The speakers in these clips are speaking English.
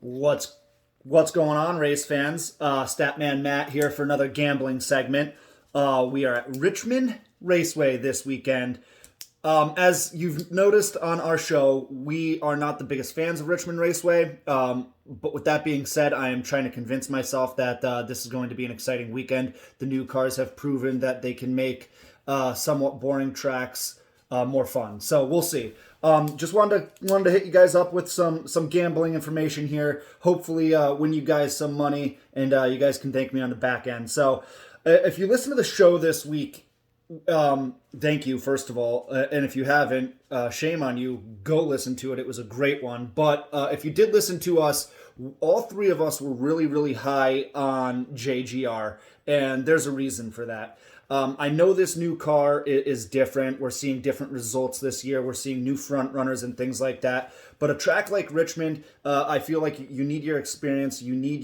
What's going on, race fans? Stat Man Matt here for another gambling segment. We are at Richmond Raceway this weekend. As you've noticed on our show, we are not the biggest fans of Richmond Raceway. But with that being said, I am trying to convince myself that this is going to be an exciting weekend. The new cars have proven that they can make somewhat boring tracks more fun. So we'll see. Just wanted to hit you guys up with some gambling information here. Hopefully win you guys some money, and you guys can thank me on the back end. So if you listen to the show this week, thank you, first of all. And if you haven't, shame on you. Go listen to it. It was a great one. But if you did listen to us, all three of us were really, really high on JGR. And there's a reason for that. I know this new car is different. We're seeing different results this year. We're seeing new front runners and things like that. But a track like Richmond, I feel like you need your experience. You need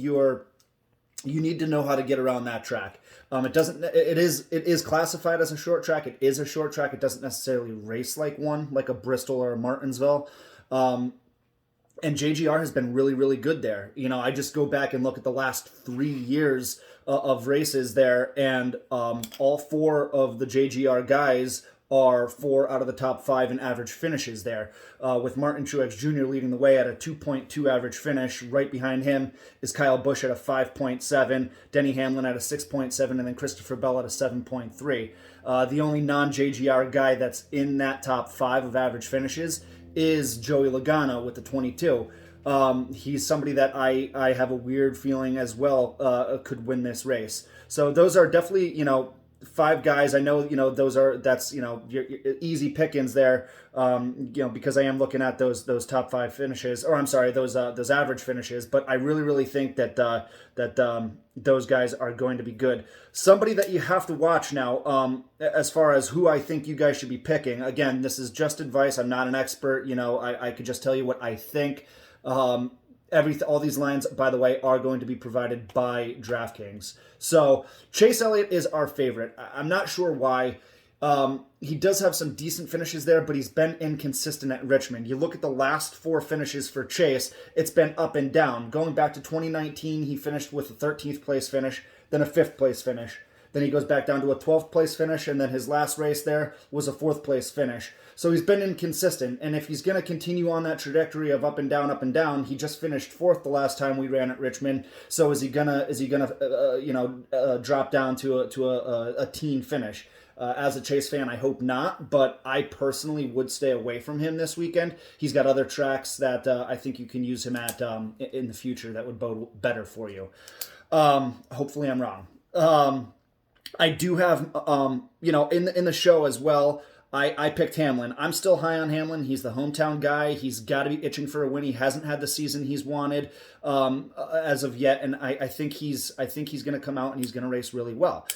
to know how to get around that track. It is classified as a short track. It is a short track. It doesn't necessarily race like one, like a Bristol or a Martinsville. And JGR has been really, really good there. You know, I just go back and look at the last 3 years of races there, and all four of the JGR guys are 4 out of the top 5 in average finishes there, with Martin Truex Jr. leading the way at a 2.2 average finish. Right behind him is Kyle Busch at a 5.7, Denny Hamlin at a 6.7, and then Christopher Bell at a 7.3. The only non-JGR guy that's in that top 5 of average finishes is Joey Logano with the 22. He's somebody that I have a weird feeling as well could win this race. So those are definitely, 5 guys. I know, that's your easy pickings there, because I am looking at those top 5 finishes, or I'm sorry, those average finishes. But I really, really think that those guys are going to be good. Somebody that you have to watch now, as far as who I think you guys should be picking. Again, this is just advice. I'm not an expert. I could just tell you what I think. All these lines, by the way, are going to be provided by DraftKings. So Chase Elliott is our favorite. I'm not sure why. He does have some decent finishes there, but he's been inconsistent at Richmond. You look at the last 4 finishes for Chase, it's been up and down. Going back to 2019, he finished with a 13th place finish, then a 5th place finish. Then he goes back down to a 12th place finish, and then his last race there was a 4th place finish. So he's been inconsistent, and if he's going to continue on that trajectory of up and down, he just finished 4th the last time we ran at Richmond. So is he gonna drop down to a teen finish? As a Chase fan, I hope not, but I personally would stay away from him this weekend. He's got other tracks that I think you can use him at in the future that would bode better for you. Hopefully I'm wrong. I do have, in the show as well, I picked Hamlin. I'm still high on Hamlin. He's the hometown guy. He's got to be itching for a win. He hasn't had the season he's wanted as of yet, and I think he's going to come out and he's going to race really well.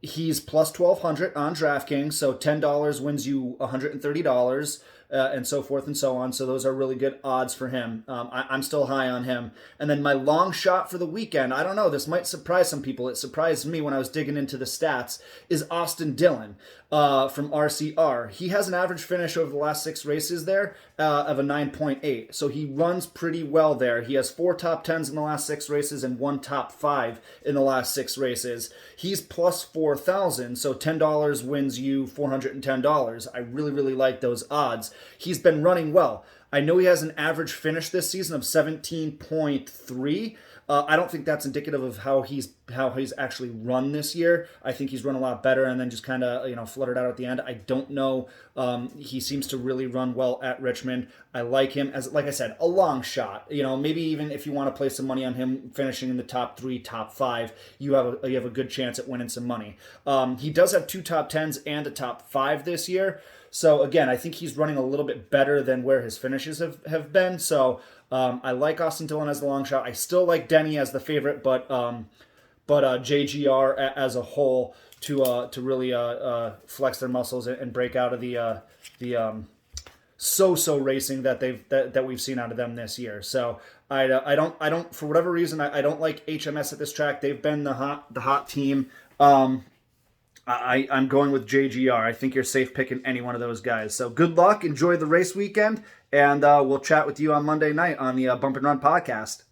He's plus 1,200 on DraftKings, so $10 wins you $130. And so forth and so on. So those are really good odds for him. I'm still high on him. And then my long shot for the weekend, I don't know, this might surprise some people. It surprised me when I was digging into the stats, is Austin Dillon from RCR. He has an average finish over the last 6 races there of a 9.8. So he runs pretty well there. He has 4 top 10s in the last 6 races and 1 top 5 in the last 6 races. He's plus 4,000, so $10 wins you $410. I really, really like those odds. He's been running well. I know he has an average finish this season of 17.3. I don't think that's indicative of how he's actually run this year. I think he's run a lot better and then just kind of fluttered out at the end. I don't know. He seems to really run well at Richmond. I like him as, like I said, a long shot. Maybe even if you want to play some money on him finishing in the top 3, top 5, you have a good chance at winning some money. He does have 2 top 10s and a top 5 this year. So again, I think he's running a little bit better than where his finishes have been. So I like Austin Dillon as the long shot. I still like Denny as the favorite, but JGR as a whole to really flex their muscles and break out of the so-so racing that we've seen out of them this year. So I don't for whatever reason I don't like HMS at this track. They've been the hot team. I'm going with JGR. I think you're safe picking any one of those guys. So good luck. Enjoy the race weekend. And we'll chat with you on Monday night on the Bump and Run podcast.